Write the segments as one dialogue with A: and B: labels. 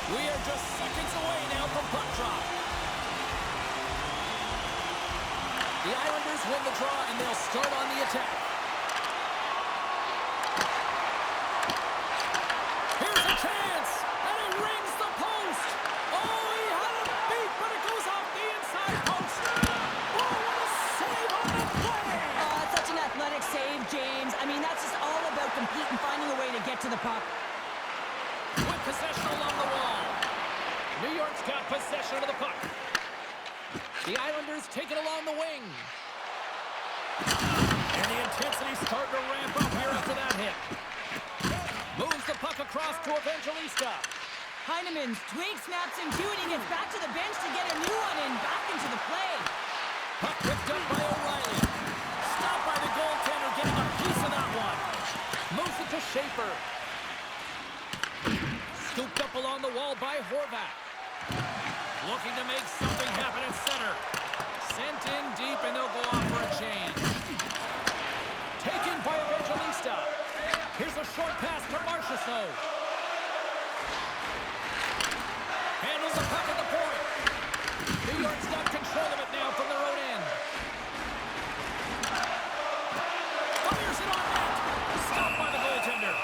A: We are just seconds away now from puck drop. The Islanders win the draw, and they'll start on the attack. Here's a chance, and it rings the post. Oh, he had it beat, but it goes off the inside post. Oh, what a save on the play!
B: Oh, it's such an athletic save, James. I mean, that's just all about competing, finding a way to get to the puck.
A: With possession along the wall. New York's got possession of the puck. The Islanders take it along the wing. And the intensity's starting to ramp up here after that hit. Moves the puck across to Evangelista.
B: Heinemann's twig snaps him too, and he gets back to the bench to get a new one and back into the play.
A: Puck picked up by O'Reilly. Stopped by the goaltender, getting a piece of that one. Moves it to Schaefer. Scooped up along the wall by Horvat. Looking to make something happen at center. Sent in deep, and they'll go off for a change. Taken by Evangelista. Here's a short pass to Marchessault. Handles the puck at the point. New York's got control of it now from their own end. Fires it on net. Stopped by the goaltender.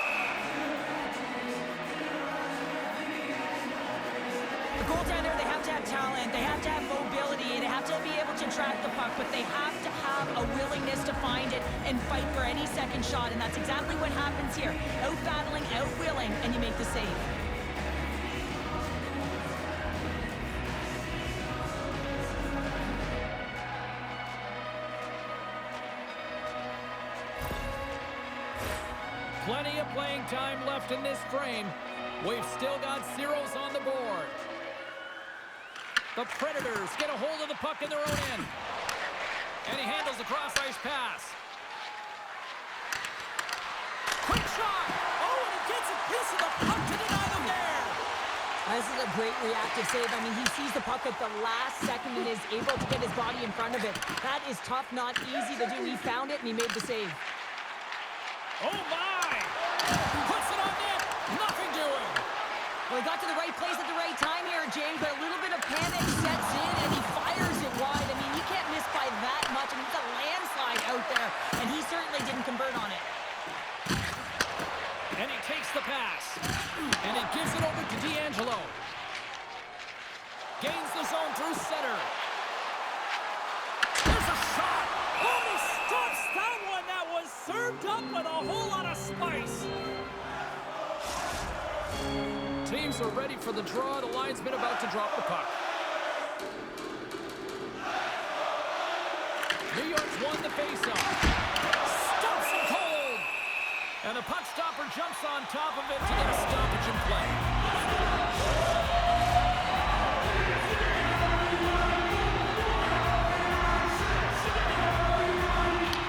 B: The goaltender, they have to have talent, they have to have mobility, they have to be able to track the puck, but they have to have a willingness to find it and fight for any second shot, and that's exactly what happens here. Out-battling, out-willing, and you make the save.
A: Plenty of playing time left in this frame. We've still got zeros on the board. The Predators get a hold of the puck in their own end. And he handles the cross-ice pass. Quick shot! Oh, and he gets a piece of the puck to deny them there!
B: This is a great reactive save. I mean, he sees the puck at the last second and is able to get his body in front of it. That is tough, not easy to do. He found it, and he made the save.
A: Oh, my! Puts it on net! Nothing doing!
B: Well, he got to the right place at the right time here, James, but a little bit of panic sets in, and he fires it wide. I mean, you can't miss by that much. I mean, it's a landslide out there, and he certainly didn't convert on it.
A: And he takes the pass. And he gives it over to D'Angelo. Gains the zone through center. There's a shot! Oh, he stops that one! That was served up with a whole lot of spice. Teams are ready for the draw. The linesman about to drop the puck. New York's won the faceoff. Stops it cold. And the puck stopper jumps on top of it to get a stoppage in play.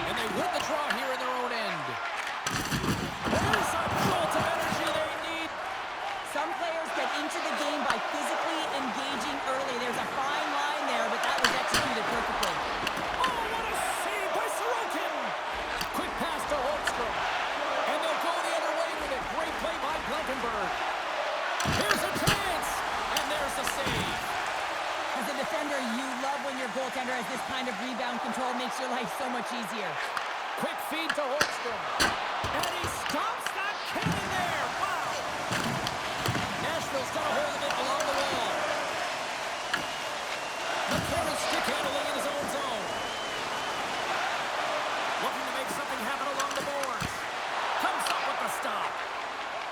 A: And they win the draw here in their own end. There's a jolt of energy they need.
B: Some players get into the game by physically engaging early. There's a fine line there, but that was executed perfectly.
A: Oh, what a save by Sorokin! Quick pass to Holmstrom. And they'll go the other way with it. Great play by Blankenberg. Here's a chance! And there's the save.
B: As a defender, you love when your goaltender has this kind of rebound control. Makes your life so much easier.
A: Quick feed to Holmstrom. And he stops that cannon there. Wow! Nashville's got a hold of it along the wall. McCarron stick handling in his own zone. Looking to make something happen along the boards. Comes up with the stop.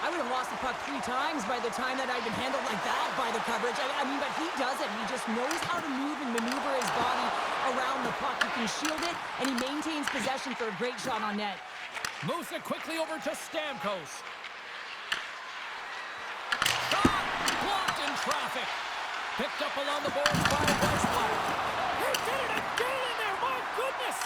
B: I would have lost the puck 3 times by the time that I'd been handled like that by the coverage. I mean, but he does it. He just knows how to move and maneuver his body around the puck. He can shield it, and he maintains possession for a great shot on net.
A: Moves it quickly over to Stamkos. Shot! Blocked in traffic. Picked up along the boards by Weissblatt. He did it again in there, my goodness!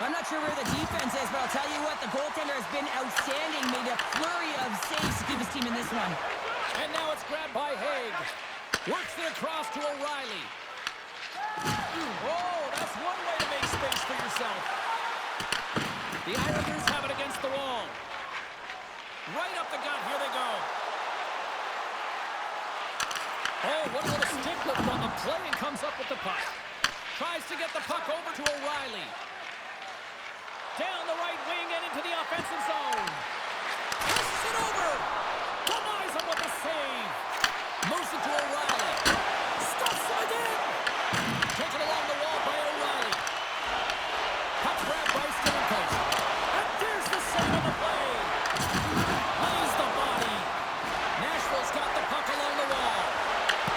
B: I'm not sure where the defense is, but I'll tell you what, the goaltender has been outstanding. Made a flurry of saves to keep his team in this one.
A: And now it's grabbed by Haig. Works it across to O'Reilly. Oh, that's one way to make space for yourself. The Islanders have it against the wall. Right up the gut, here they go. Oh, what a little stick lift on the play and comes up with the puck. Tries to get the puck over to O'Reilly. Down the right wing and into the offensive zone. Passes it over. Denies him with a save. Moves it to O'Reilly. Stuffs him again. Taken along the wall by O'Reilly. Puck grab by Stamkos. And there's the save on the play. Lays the body. Nashville's got the puck along the wall.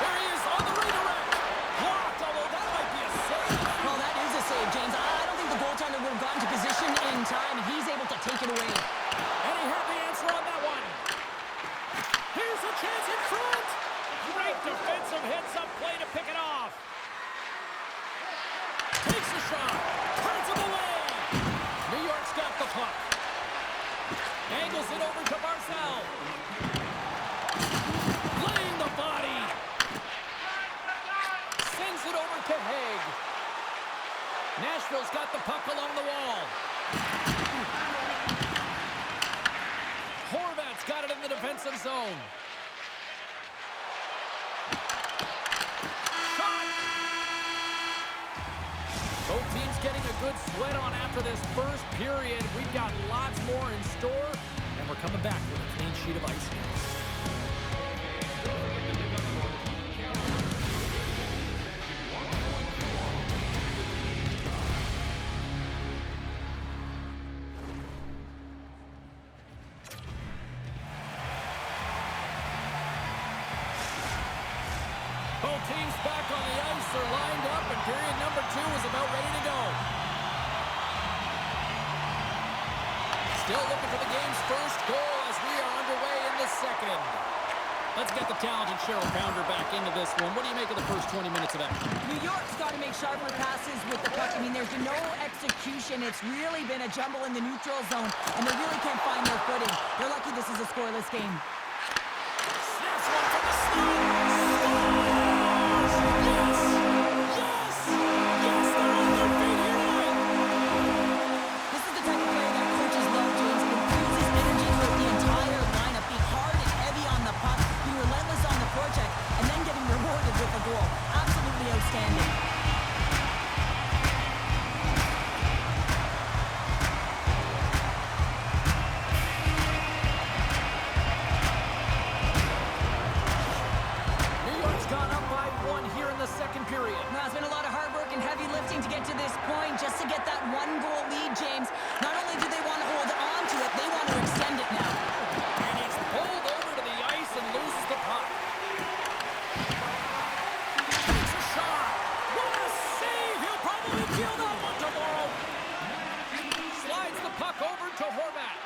A: There he is on the redirect. Blocked, although that might be a save.
B: Well, that is a save, James. I don't think the goaltender would have gotten to position in time, and he's able to take it away.
A: And he had the answer on that one. Here's a chance in front. Great defensive hits-up play to pick it off. Takes a shot. Turns him away. New York's got the puck. Angles it over to Barzal. Laying the body. Sends it over to Haig. Nashville's got the puck along the wall. Horvat's got it in the defensive zone. Shot! Both teams getting a good sweat on after this first period. We've got lots more in store, and we're coming back with a clean sheet of ice next. Both teams back on the ice are lined up, and period number 2 is about ready to go. Still looking for the game's first goal as we are underway in the second. Let's get the talented Cheryl Pounder back into this one. What do you make of the first 20 minutes of action?
B: New York's got to make sharper passes with the puck. I mean, there's no execution. It's really been a jumble in the neutral zone, and they really can't find their footing. They're lucky this is a scoreless game.
A: Snaps one from the slot.
B: Absolutely outstanding.
A: New York's gone up by 1 here in the second period.
B: Now, it's been a lot of hard work and heavy lifting to get to this point, just to get that 1-goal lead, James. Not only do they want to hold on to it, they want to extend it now.
A: And he's pulled over to the ice and loses the puck. Feel that one tomorrow. Slides the puck over to Horvat.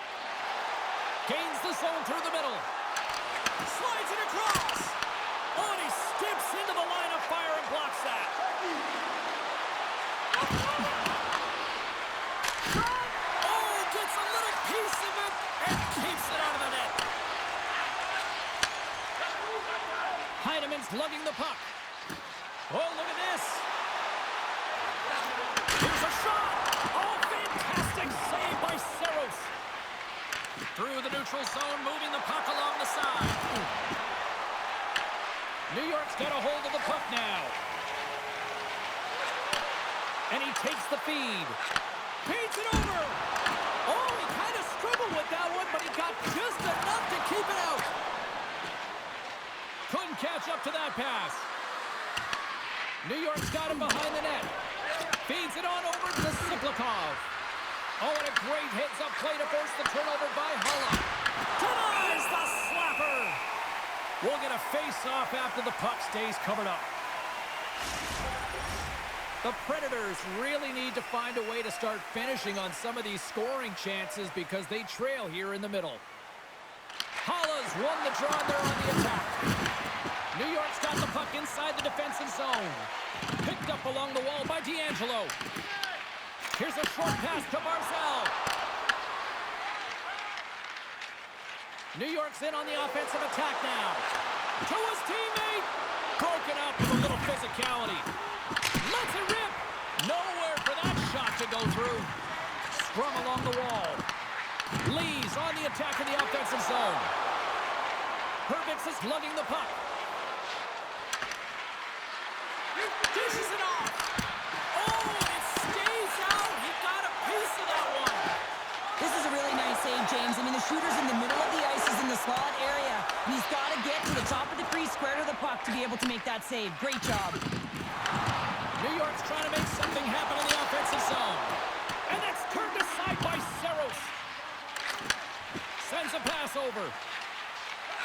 A: Gains the zone through the middle. Slides it across. Oh, and he skips into the line of fire and blocks that. Oh, gets a little piece of it and keeps it out of the net. Heineman's lugging the puck. Oh, look at this. Here's a shot! Oh, fantastic save by Saros. Through the neutral zone, moving the puck along the side. New York's got a hold of the puck now. And he takes the feed. Feeds it over! Oh, he kind of struggled with that one, but he got just enough to keep it out. Couldn't catch up to that pass. New York's got him behind the net. Feeds it on over to Siplikov. Oh, and a great heads-up play to force the turnover by Hulla. Denies the slapper. We'll get a face-off after the puck stays covered up. The Predators really need to find a way to start finishing on some of these scoring chances because they trail here in the middle. Hulla's won the draw there on the attack. New York's got the puck inside the defensive zone. Picked up along the wall by D'Angelo. Here's a short pass to Barzal. New York's in on the offensive attack now. To his teammate. Broken up with a little physicality. Lets it rip. Nowhere for that shot to go through. Scrum along the wall. Lee's on the attack in the offensive zone. Hervix is lugging the puck. Dishes it off. Oh, it stays out. He got a piece of that one.
B: This is a really nice save, James. I mean, the shooter's in the middle of the ice, is in the slot area, and he's got to get to the top of the crease, square to the puck to be able to make that save. Great job.
A: New York's trying to make something happen in the offensive zone. And that's turned aside by Saros. Sends a pass over.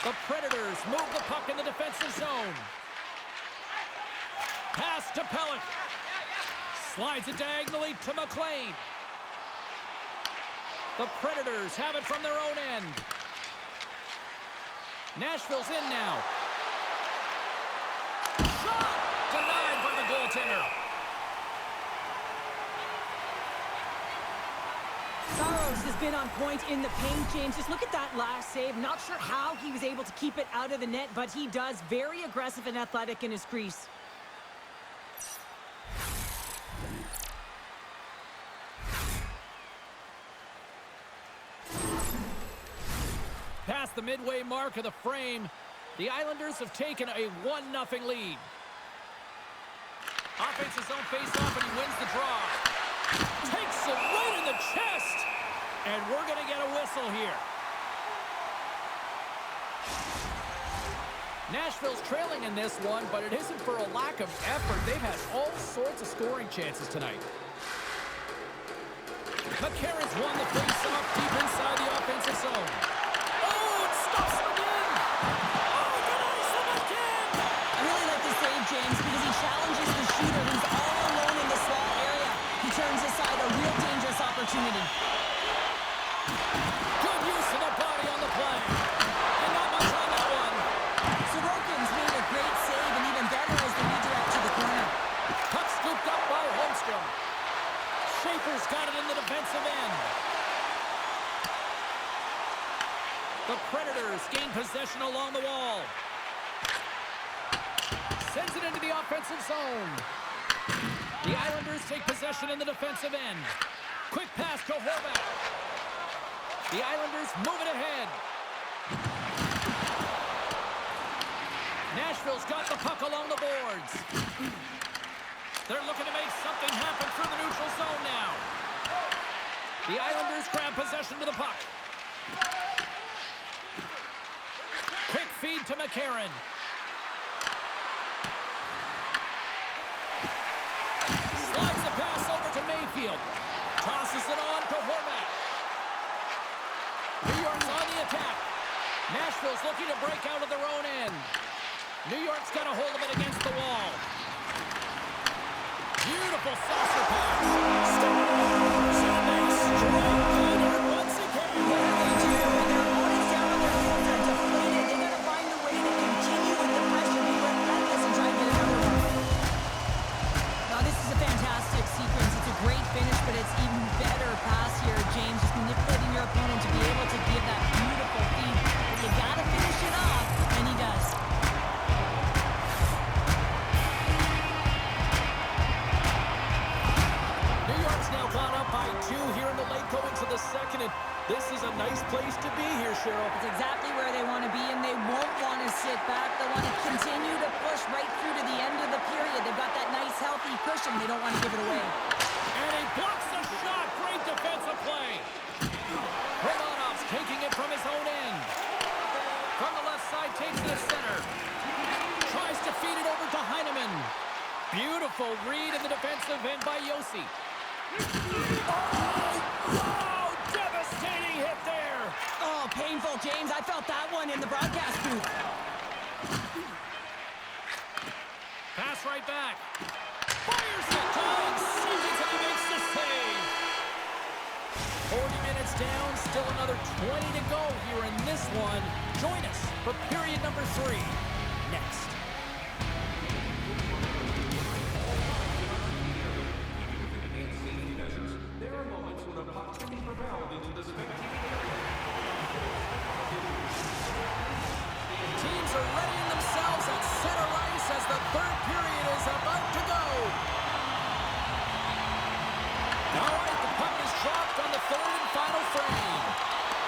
A: The Predators move the puck in the defensive zone. Pass to Pellick. Slides it diagonally to McLean. The Predators have it from their own end. Nashville's in now. Shot! Denied by the goaltender.
B: Saros has been on point in the paint, James. Just look at that last save. Not sure how he was able to keep it out of the net, but he does. Very aggressive and athletic in his crease.
A: Past the midway mark of the frame, the Islanders have taken a 1-0 lead. Offensive zone face-off, and he wins the draw. Takes it right in the chest, and we're going to get a whistle here. Nashville's trailing in this one, but it isn't for a lack of effort. They've had all sorts of scoring chances tonight. McCarron's won the face-off deep inside the offensive zone. Oh, it stops him again! Oh, he denies him again!
B: I really like this save, James, because he challenges the shooter who's all alone in the slot area. He turns aside a real dangerous opportunity.
A: Good use of the body on the play. And not much on that one.
B: Sorokin's made a great save, and even better as the redirect to the corner.
A: Puck scooped up by Holmstrom. Schaefer's got it in the defensive end. The Predators gain possession along the wall. Sends it into the offensive zone. The Islanders take possession in the defensive end. Quick pass to Horvat. The Islanders move it ahead. Nashville's got the puck along the boards. They're looking to make something happen through the neutral zone now. The Islanders grab possession to the puck. Quick feed to McCarron. Slides the pass over to Mayfield. Tosses it on to Horvat. New York's on the attack. Nashville's looking to break out of their own end. New York's got a hold of it against the wall. Beautiful saucer pass. Strong corner once again.
B: They do. When their opponent's down on their heels, they're deflated. They got to find a way to continue with the pressure, be relentless, and try and get another one. Now, this is a fantastic sequence. It's a great finish, but it's even better pass here, James. Just manipulating your opponent to be able to give that beautiful feed. But you got to finish it off, and he does.
A: New York's now gone up by 2 here in the late goings of the second, and this is a nice place to be here, Cheryl.
B: It's exactly where they want to be, and they won't want to sit back. They want to continue to push right through to the end of the period. They've got that nice, healthy cushion. They don't want to give it away.
A: And he blocks the shot. Great defensive play. Romanov's taking it from his own end. From the left side, takes it to center. Tries to feed it over to Heineman. Beautiful read in the defensive end by Yossi. Oh, wow, devastating hit there.
B: Oh, painful, James. I felt that one in the broadcast booth.
A: Pass right back. Fires it. John Stevens, and he makes the save. 40 minutes down, still another 20 to go here in this one. Join us for period number 3 next.
C: There are moments when a puck can be propelled into the spectator.
A: Teams are readying themselves at center ice as the third period is about to go. All right, the puck is dropped on the third and final frame.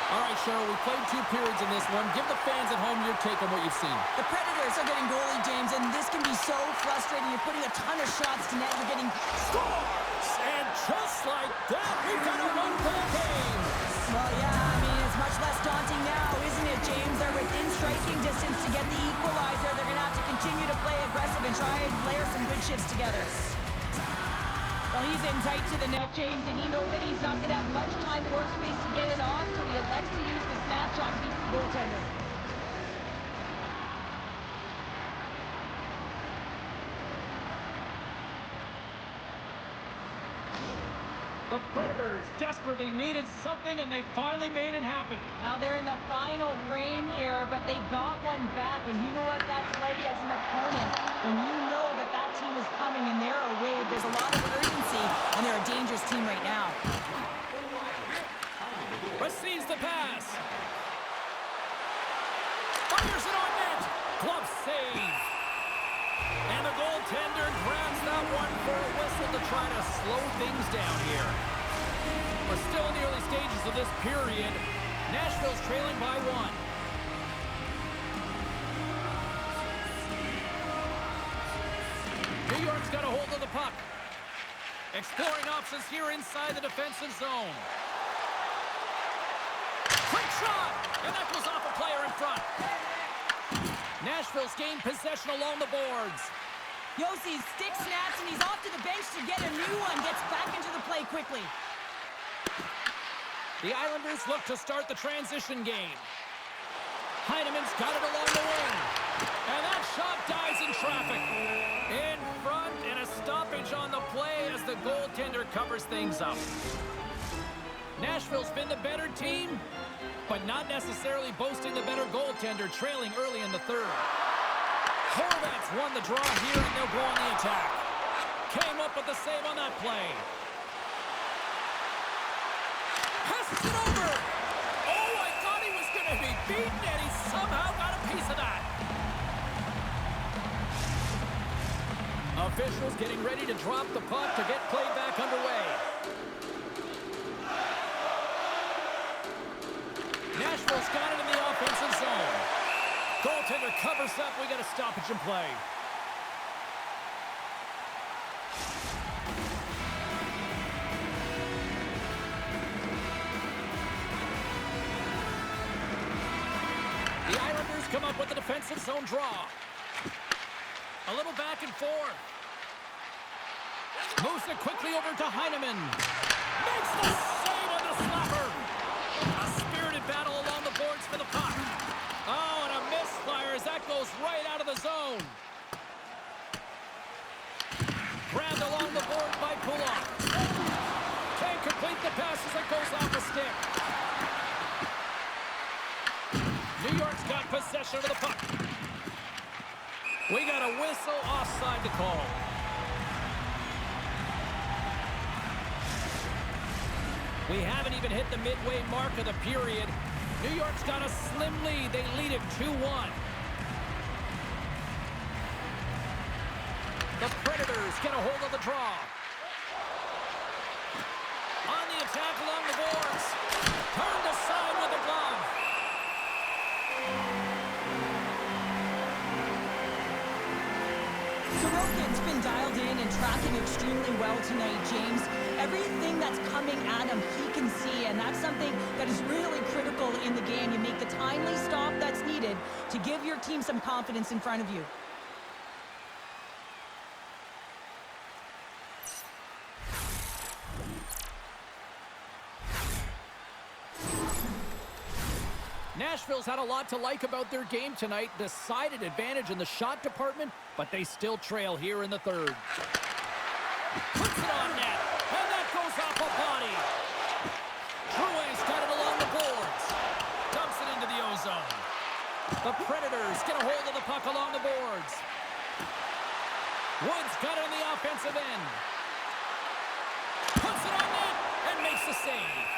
A: All right, Cheryl, we played 2 periods in this one. Give the fans at home your take on what you've seen.
B: The Predators are getting goalie, James, and this can be so frustrating. You're putting a ton of shots to net. You're getting
A: Scores! And just like that, we've got a one-goal game.
B: Well, yeah, I mean, it's much less daunting now, isn't it, James? They're within striking distance to get the equalizer. They're going to have to continue to play aggressive and try and layer some good shifts together. Well, he's in tight to the net, James, and he knows that he's not going to have much time or space to get it off, so he elects to use the snapshot to beat the goaltender.
A: The Predators desperately needed something, and they finally made it happen.
B: Now they're in the final frame here, but they got one back, and you know what that's like as an opponent. When you know that that team is coming and they're away, there's a lot of urgency, and they're a dangerous team right now.
A: Receives the pass. Fires it on net. Glove save. And the goaltender grabs that one for a whistle to try to slow things down here. We're still in the early stages of this period. Nashville's trailing by 1. New York's got a hold of the puck. Exploring options here inside the defensive zone. Quick shot! And that goes off a player in front. Nashville's gained possession along the boards.
B: Yossi's stick snaps, and he's off to the bench to get a new one. Gets back into the play quickly.
A: The Islanders look to start the transition game. Heineman's got it along the wing. And that shot dies in traffic. In front, and a stoppage on the play as the goaltender covers things up. Nashville's been the better team, but not necessarily boasting the better goaltender, trailing early in the third. Horvat's won the draw here, and they'll go on the attack. Came up with the save on that play. Passes it over. Oh, I thought he was going to be beaten, and he somehow got a piece of that. Officials getting ready to drop the puck to get play back underway. Nashville's got it in the offensive zone. Goaltender covers up. We got a stoppage in play. The Islanders come up with a defensive zone draw. A little back and forth. Moves it quickly over to Heineman. Makes the save on the slapper. A spirited battle along the boards for the puck. Oh, and a misfire as that goes right out of the zone. Grabbed along the board by Pullock. Can't complete the pass as it goes off the stick. New York's got possession of the puck. We got a whistle offside to call. We haven't even hit the midway mark of the period. New York's got a slim lead. They lead it 2-1. The Predators get a hold of the draw. On the attack along the boards. Turned aside with the glove.
B: Sorokin's been dialed in and tracking extremely well tonight, James. Everything that's coming at him, he can see, and that's something that is really critical in the game. You make the timely stop that's needed to give your team some confidence in front of you.
A: Nashville's had a lot to like about their game tonight. Decided advantage in the shot department, but they still trail here in the third. Puts it on net, and that goes off a body. Drouin's got it along the boards. Dumps it into the ozone. The Predators get a hold of the puck along the boards. Woods got it on the offensive end. Puts it on net, and makes the save.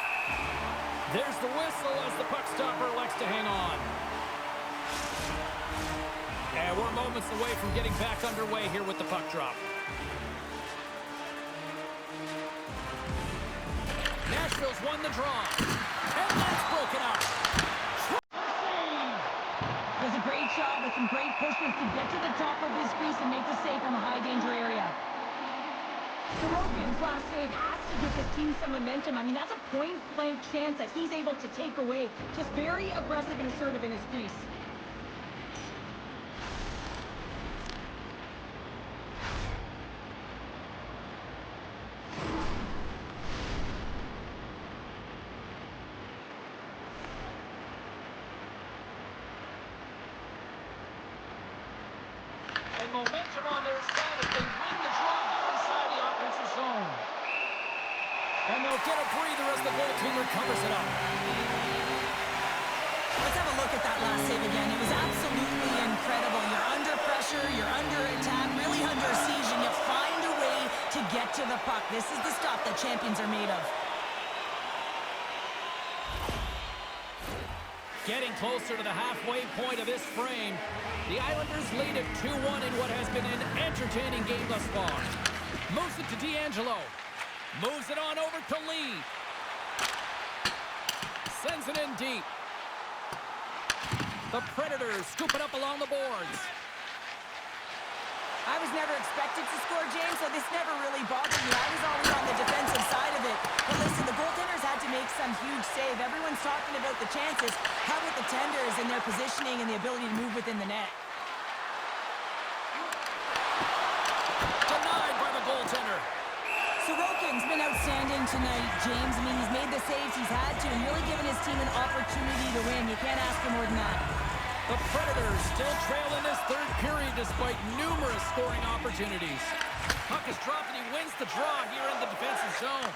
A: There's the whistle as the puck stopper elects to hang on. And we're moments away from getting back underway here with the puck drop. Nashville's won the draw. And that's broken up.
B: Does a great job with some great pushes to get to the top of his crease and make the save on the high danger area. Sorokin's last save has to give his team some momentum. I mean, that's a point-blank chance that he's able to take away. Just very aggressive and assertive in his crease.
A: And momentum on their side as they win the draw here inside the offensive zone. And they'll get a breather as the goaltender covers it up.
B: Let's have a look at that last save again. It was absolutely incredible. You're under pressure, you're under attack, really under siege, and you find a way to get to the puck. This is the stuff that champions are made of.
A: Getting closer to the halfway point of this frame, the Islanders lead at 2-1 in what has been an entertaining game thus far. Moves it to D'Angelo. Moves it on over to Lee. Sends it in deep. The Predators scoop it up along the boards.
B: I was never expected to score, James, so this never really bothered me. I was always on the defensive side of it. But listen, the goaltenders had to make some huge save. Everyone's talking about the chances. How about the tenders and their positioning and the ability to move within the net?
A: Denied by the goaltender.
B: Sorokin's been outstanding tonight, James. I mean, he's made the saves he's had to and really given his team an opportunity to win. You can't ask for more than that.
A: The Predators still trail in this third period despite numerous scoring opportunities. Puck is dropped and he wins the draw here in the defensive zone.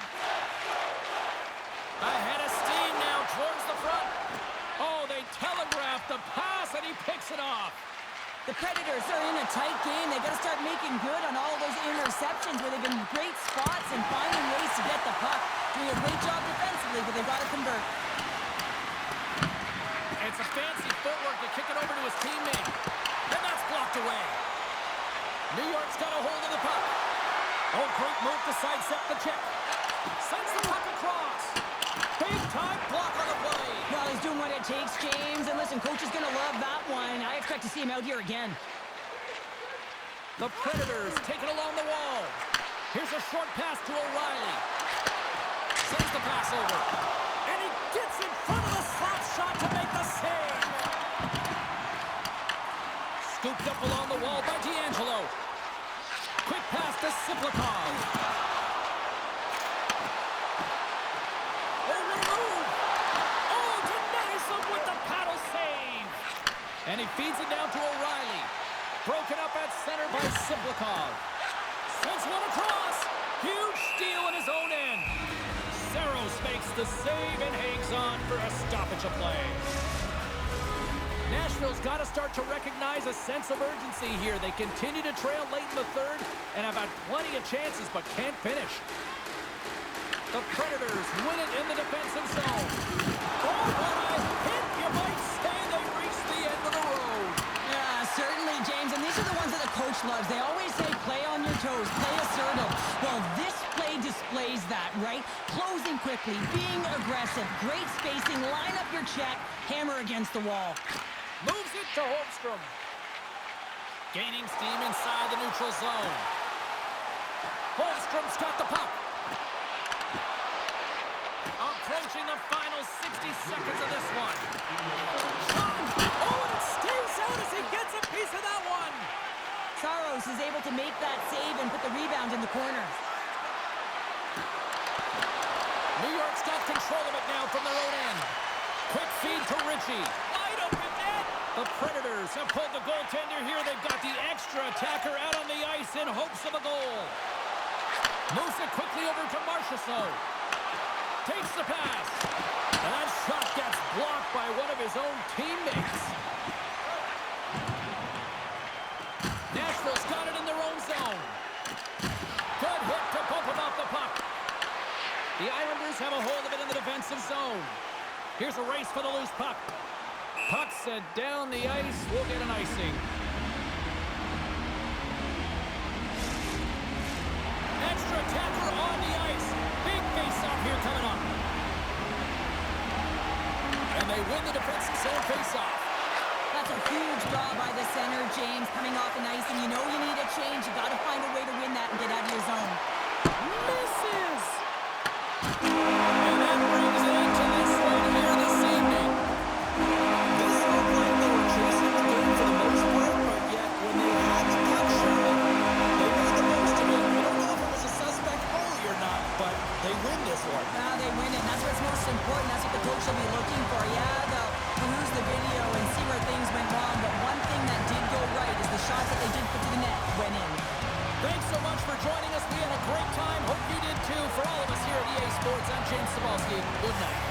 A: Ahead of steam now towards the front. Oh, they telegraphed the pass and he picks it off.
B: The Predators are in a tight game. They got to start making good on all those interceptions where they've been in great spots and finding ways to get the puck. Doing a great job defensively, but they've got to convert.
A: It's a fancy footwork to kick it over to his teammate. And that's blocked away. New York's got a hold of the puck. Oh, great move to sidestep the check. Sends the puck across. Big time block on the play.
B: Well, he's doing what it takes, James. And listen, coach is going to love that one. I expect to see him out here again.
A: The Predators take it along the wall. Here's a short pass to O'Reilly. Sends the pass over. And he gets in front of the slap shot to make the save. Scooped up along the wall by D'Angelo. Quick pass to Siplikov. Oh, what a move! Oh, denies him with the paddle save. And he feeds it down to O'Reilly. Broken up at center by Siplikov. Sends one across. Huge steal in his own end. Saros makes the save and hangs on for a stoppage of play. Nashville's got to start to recognize a sense of urgency here. They continue to trail late in the third and have had plenty of chances but can't finish. The Predators win it in the defensive zone. Oh, what a hit! You might say they reached the end of the road.
B: Yeah, certainly, James. And these are the ones that the coach loves. They always say play on your toes, play assertive. Well, this play displays that, right? Closing quickly, being aggressive, great spacing, line up your check, hammer against the wall.
A: Moves it to Holmstrom. Gaining steam inside the neutral zone. Holmstrom's got the puck. Approaching the final 60 seconds of this one. Oh, and it stays out as he gets a piece of that one.
B: Saros is able to make that save and put the rebound in the corner.
A: New York's got control of it now from their own end. Quick feed to Ritchie. Wide open net. The Predators have pulled the goaltender here. They've got the extra attacker out on the ice in hopes of a goal. Moves it quickly over to Marchessault. Takes the pass. And that shot gets blocked by one of his own teammates. Nashville's got it in their own zone. Good hit to bump him off the puck. The Islanders have a hold of it in the defensive zone. Here's a race for the loose puck. Puck sent down the ice. We'll get an icing. Extra attacker on the ice. Big face-off here coming up. And they win the defensive zone face-off.
B: That's a huge James, coming off an ice, and you know you need a change. You got to find a way to win that and get out of your zone.
A: Misses! And that brings it to this one here this evening. This looked like they were chasing the game for the most part, but yet when they had the puck, Shirley, they made the most of it. We don't know if it was a suspect goalie or not, but they win this one.
B: Now they win it, and that's what's most important. That's what the coach will be looking for. Yeah, they'll peruse the video and see where things went wrong, but one thing that did go right is the shots that they did put to the net went in.
A: Thanks so much for joining us. We had a great time. Hope you did too. For all of us here at EA Sports, I'm James Cebulski. Good night.